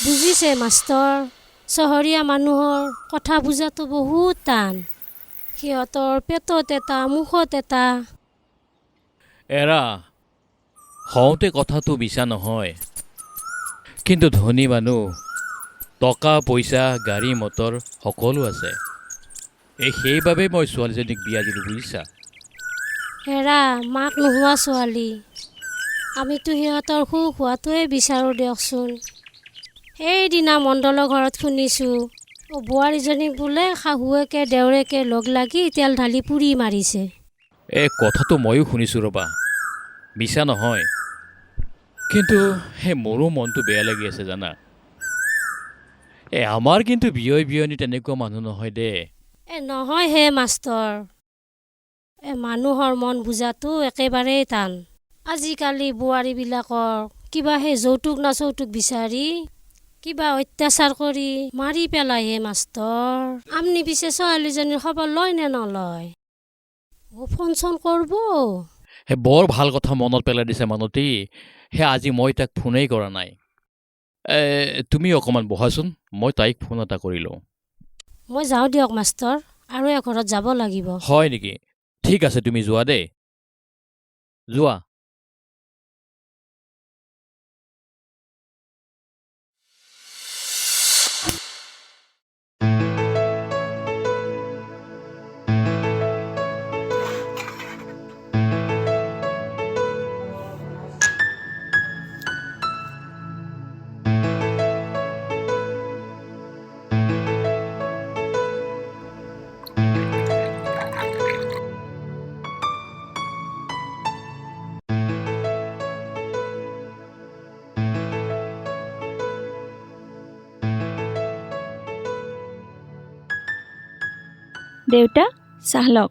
বুজিছে মাষ্টৰ, চহৰীয়া মানুহৰ কথা বুজাটো বহুত টান। সিহঁতৰ পেটত এটা মুখত এটা। এৰা হওঁতে কথাটো মিছা নহয়, কিন্তু ধনী মানুহ, টকা পইচা গাড়ী মটৰ সকলো আছে। সেইবাবে মই ছোৱালীজনীক বিয়া দিলোঁ, বুজিছা। হেৰা মাক নোহোৱা ছোৱালী, আমিতো সিহঁতৰ সুখ হোৱাটোৱে বিচাৰোঁ দিয়কচোন। সেইদিনা মণ্ডলৰ ঘৰত শুনিছোঁ বোৱাৰীজনীক বোলে শাহুৱেকে দেউৰেকে লগ লাগি তেল ঢালি পুৰি মাৰিছে। কথাটো ময়ো শুনিছোঁ ৰ'বা, মিছা নহয়। কিন্তু মোৰো মনটো বেয়া লাগি আছে জানা। আমাৰ কিন্তু বিয়নী তেনেকুৱা মানুহ নহয় দে। নহয় হে মাষ্টৰ, মানুহৰ মন বুজাটো একেবাৰেই টান। আজিকালি বোৱাৰীবিলাকৰ কিবা যৌতুক নাচৌতুক বিচাৰি কিবা অত্যাচাৰ কৰি মাৰি পেলাই হে মাষ্টৰ। আপুনি পিছে ছোৱালীজনীৰ খবৰ লয় নে নলয়? ফোন চোন কৰিব। বৰ ভাল কথা মনত পেলাই দিছে মানতী। আজি মই তাক ফোনেই কৰা নাই। তুমি অকণমান বহাচোন, মই তাইক ফোন এটা কৰি লওঁ। মই যাওঁ দিয়ক মাষ্টৰ, আৰু এঘৰত যাব লাগিব। হয় নেকি? ঠিক আছে, তুমি যোৱা দেই, যোৱা। দেউতা, চাহ লওক।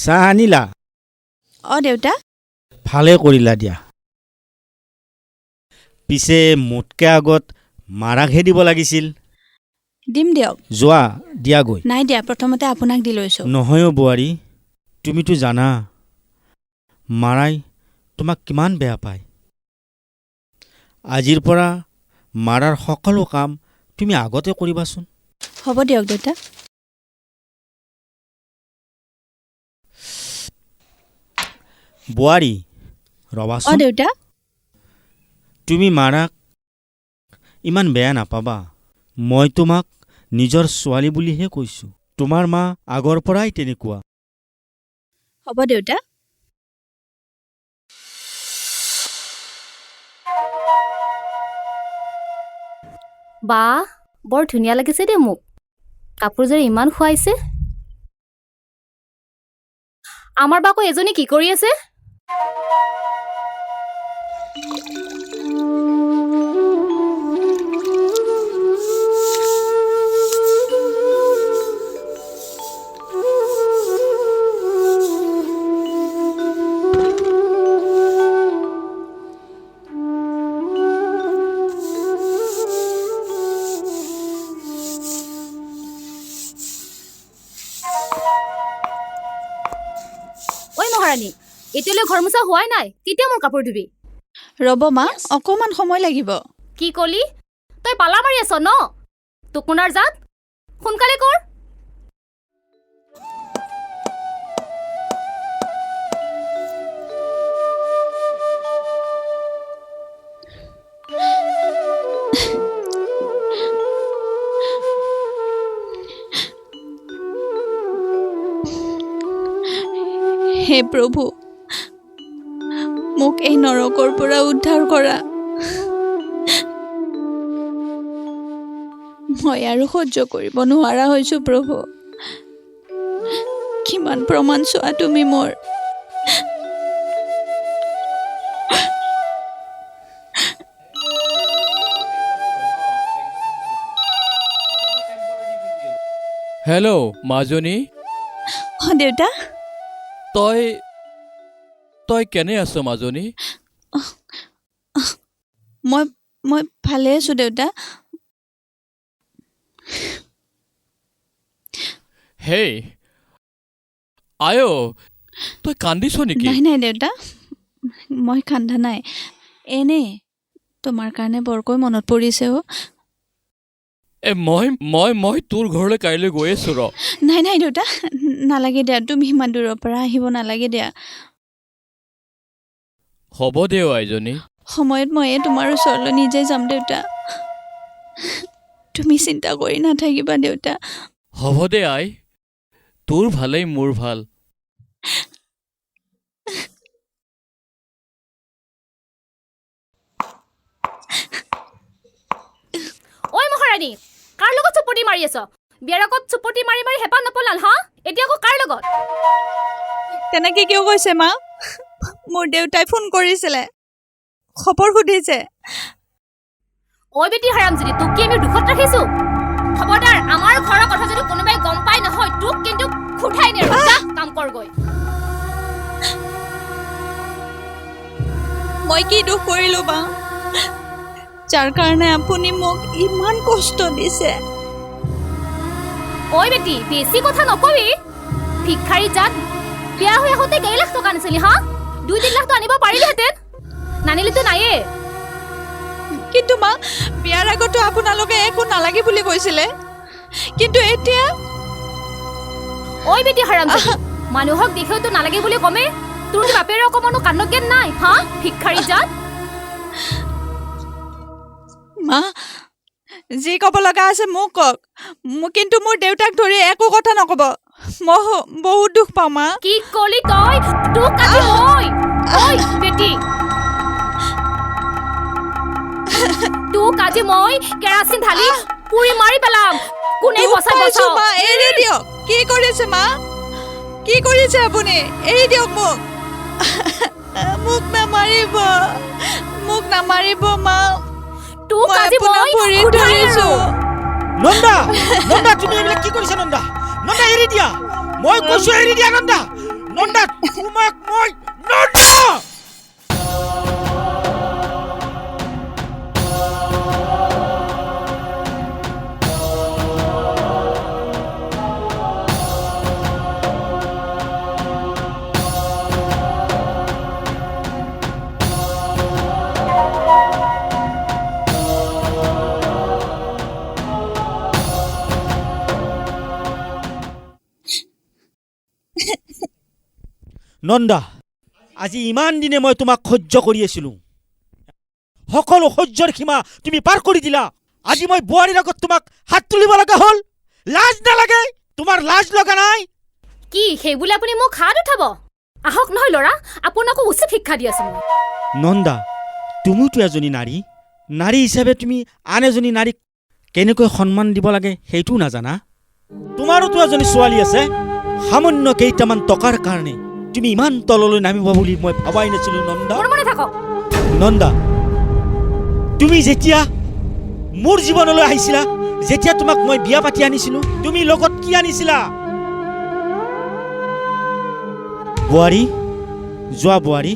চাহ আনিলা? দেউতা। ভালে কৰিলা দিয়া। পিছে মোতকৈ আগত মাৰাকহে দিব লাগিছিল। দিম দিয়ক। যোৱা দিয়াগৈ। নাই দিয়া, প্ৰথমতে আপোনাক দি লৈছোঁ। নহয় বোৱাৰী, তুমিতো জানা মাৰাই তোমাক কিমান বেয়া পায়। আজিৰ পৰা মাৰাৰ সকলো কাম তুমি আগতে কৰিবাচোন। হ'ব দিয়ক দেউতা। বোৱাৰী ৰবাচোন। দেউতা। তুমি মাৰাক ইমান বেয়া নাপাবা। মই তোমাক নিজৰ ছোৱালী বুলিহে কৈছোঁ। তোমাৰ মা আগৰ পৰাই তেনেকুৱা। হ'ব দেউতা। বা বৰ ধুনীয়া লাগিছে দেই মোক, কাপোৰযোৰ ইমান খুৱাইছে। আমাৰ বা আকৌ এজনী কি কৰি আছে? এতিয়ালৈ ঘৰ মোচা হোৱাই নাই, কেতিয়া মোৰ কাপোৰ ধুবি? ৰ'ব মা, অকণমান সময় লাগিব। কি কলি? তই পালা মাৰি আছ ন? টোকোনাৰ জাত, সোনকালে কৰ। হে প্ৰভু, মোক এই নৰকৰ পৰা উদ্ধাৰ কৰা। মই আৰু সহ্য কৰিব নোৱাৰা হৈছোঁ প্ৰভু। কিমান প্ৰমাণ চোৱা তুমি মোৰ। হেল্ল' মাজনী। দেউতা। তই কেনে আছ মাজনী? মই ভালে আছোঁ দেউতা। হেই তই কান্দিছ নেকি? নাই দেউতা, মই কান্দা নাই, এনে তোমাৰ কাৰণে বৰকৈ মনত পৰিছে অ'। মই তোৰ ঘৰলৈ কাইলৈ গৈ আছোঁ ৰ। নাই দেউতা, নালাগে দিয়া, তুমি সিমান দূৰৰ পৰা আহিব নালাগে দিয়া। হ'ব দে আইজনী। সময়ত ময়ে তোমাৰ ওচৰলৈ নিজে যাম দেউতা। তুমি চিন্তা কৰি নাথাকিবা দেউতা। হ'ব দে আই, তোৰ ভালেই মোৰ ভাল। ঐ মহাৰাণী, কাৰ লগত চুপতি মাৰি আছ? বিয়াৰ আগত চুপতি মাৰি মাৰি হেঁপাহ নপলাল হা? এতিয়া আকৌ কাৰ লগত? তেনেকে কিয় কৈছে মা? মোৰ দেউতাই ফোন কৰিছিলে, খবৰ সুধিছে। ঐ বেটি হাৰামজাদী, তোক কি আমি দুখত ৰাখিছো? খবৰদাৰ, আমাৰ ঘৰৰ কথা যদি কোনোবাই গম পাই নহয়, তোক কিন্তু খুঠাই নেৰো। যা কাম কৰগৈ। মই কি দুখ কৰিলো বা, যাৰ কাৰণে আপুনি মোক ইমান কষ্ট দিছে? ঐ বেটি, বেছি কথা নকবি। ভিক্ষাৰী জাত, বিয়া হৈ আহোঁতে কেই লাখ টকা নাছিলি হা? 2-3 লাখটো আনিব পাৰিলিহেঁতেন, নানিলেতো নায়ে। কিন্তু মা, বিয়াৰ আগতো আপোনালোকে একো নালাগে বুলি কৈছিলে, কিন্তু এতিয়া? ঐ বেটি হাৰামজাদী, মানুহক দেখেওতো নালাগে বুলি কমে। তোৰ বাপেৰ অকমানো কাণ্ডজ্ঞান নাই হা? ভিক্ষাৰী জাত। মা, যি ক'ব লগা আছে মোক কওক, কিন্তু মোৰ দেউতাক ধৰি একো কথা নক'ব। মই বহুত দুখ পাওঁ মা। কি কলি তই? তোক আজি মই, ঐ বেটি, তোক আজি মই কেৰাচিন ঢালি পুৰি মাৰি পেলাম। কোনে বচাই বচাও? মা এৰি দিয়ক। কি কৰিছে মা? কি কৰিছে আপুনি? এৰি দিয়ক মোক। মোক নামাৰিব, মোক নামাৰিব মা। তোক আজি মই উঠাই আছো। নন্দা, নন্দা তুমি এইবিলাক কি কৰিছা নন্দা? নন্দা এৰি দিয়া, মই কৈছো এৰি দিয়া নন্দা। নন্দা তোমাক মই নন্দা। নন্দা, আজি ইমান দিনে মই তোমাক সহ্য কৰি আছিলোঁ, সকলো সহ্যৰ সীমা তুমি পাৰ কৰি দিলা। আজি মই বোৱাৰীৰ আগত তোমাক হাত তুলিব লগা হ'ল। লাজ নালাগে? তোমাৰ লাজ লগা নাই? কি সেইবুলি আপুনি মোক হাত উঠাব? আহক নহয় ল'ৰা, আপোনাকো উচিত শিক্ষা দি আছো মই। নন্দা, তুমিতো এজনী নাৰী, নাৰী হিচাপে তুমি আন এজনী নাৰীক কেনেকৈ সন্মান দিব লাগে সেইটোও নাজানা? তোমাৰোতো এজনী ছোৱালী আছে। সামান্য কেইটামান টকাৰ কাৰণে তুমি ইমান তললৈ নামিব বুলি মই ভাবাই নাছিলো নন্দা। মনে থাকক। নন্দা, তুমি যেতিয়া মোৰ জীৱনলৈ আহিছিলা, যেতিয়া তোমাক মই বিয়া পাতি আনিছিলো, তুমি লগত কি আনিছিলা? বোৱাৰী, যোৱা বোৱাৰী,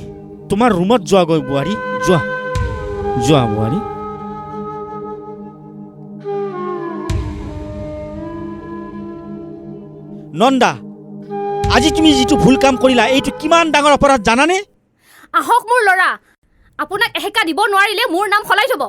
তোমাৰ ৰুমত যোৱাগৈ বোৱাৰী, যোৱা যোৱা বোৱাৰী। নন্দা, আজি তুমি যিটো ভুল কাম কৰিলা, এইটো কিমান ডাঙৰ অপৰাধ জানানে? আহক মোৰ ল'ৰা, আপোনাক এহেকা দিব নোৱাৰিলে মোৰ নাম সলাই থব।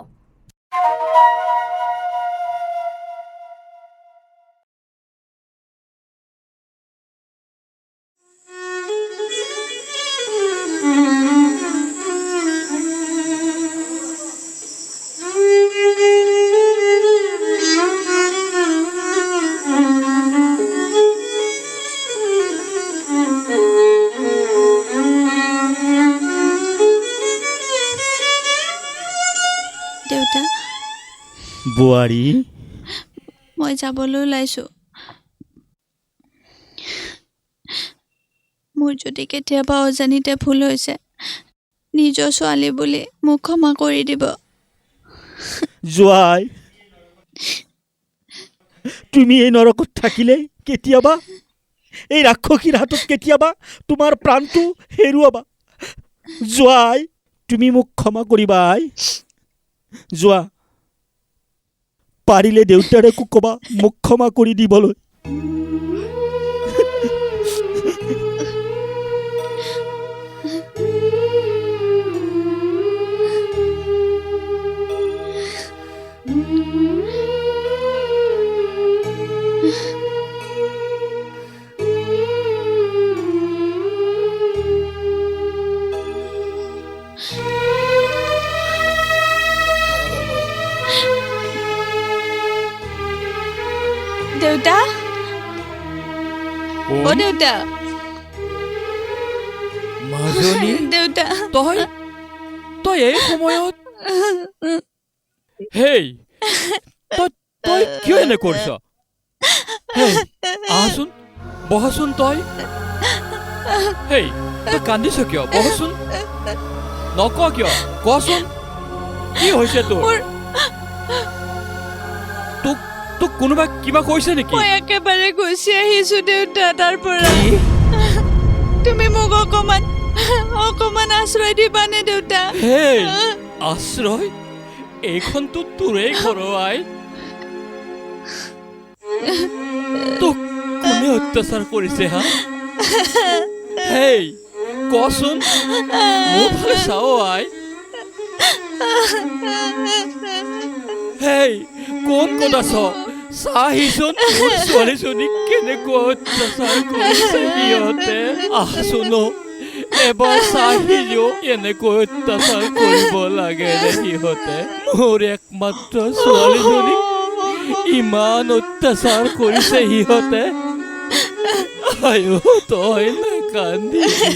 দেউতা, বোৱাৰী, মই যাবলৈ ওলাইছো। মোৰ যদি কেতিয়াবা অজানিতে ভুল হৈছে, নিজৰ ছোৱালী বুলি মোক ক্ষমা কৰি দিব। যোৱাই, তুমি এই নৰকত থাকিলে কেতিয়াবা, এই ৰাক্ষসীৰ হাতত কেতিয়াবা তোমাৰ প্ৰাণটো হেৰুৱাবা। যোৱাই, তুমি মোক ক্ষমা কৰিবা। আই যোৱা, পাৰিলে দেউতাৰকো ক'বা মোক ক্ষমা কৰি দিবলৈ। দেউতা অ দেউতা মাজনী দেউতা তই তই এই সময়ত হেই তই তই কিয় এনে কৰিছ হেই আহচোন বহাচোন তই হেই তই কান্দিছ কিয় বহচোন নক কিয় কচোন কি হৈছে তোৰ তোক তোক কোনোবা কিবা কৈছে নেকি মই একেবাৰে গুচি আহিছো দেউতা তাৰ পৰা কি? তুমি মোক অকমান আশ্ৰয় দিবানে দেউতা হেই আশ্ৰয় এইখনতো তোৰেই ঘৰ আই তোক কোনে অত্যাচাৰ কৰিছে হা হেই কচোন মোৰ ফালে চাও আই হেই কোন ক'ত আছ চাহিচোন মোৰ ছোৱালীজনীক কেনেকুৱা অত্যাচাৰ কৰিছে সিহঁতে আহচোন এবাৰ চাহিও এনেকৈ অত্যাচাৰ কৰিব লাগে নে সিহঁতে মোৰ একমাত্ৰ ছোৱালীজনীক ইমান অত্যাচাৰ কৰিছে সিহঁতে আয়ো তই নাকান্দিবি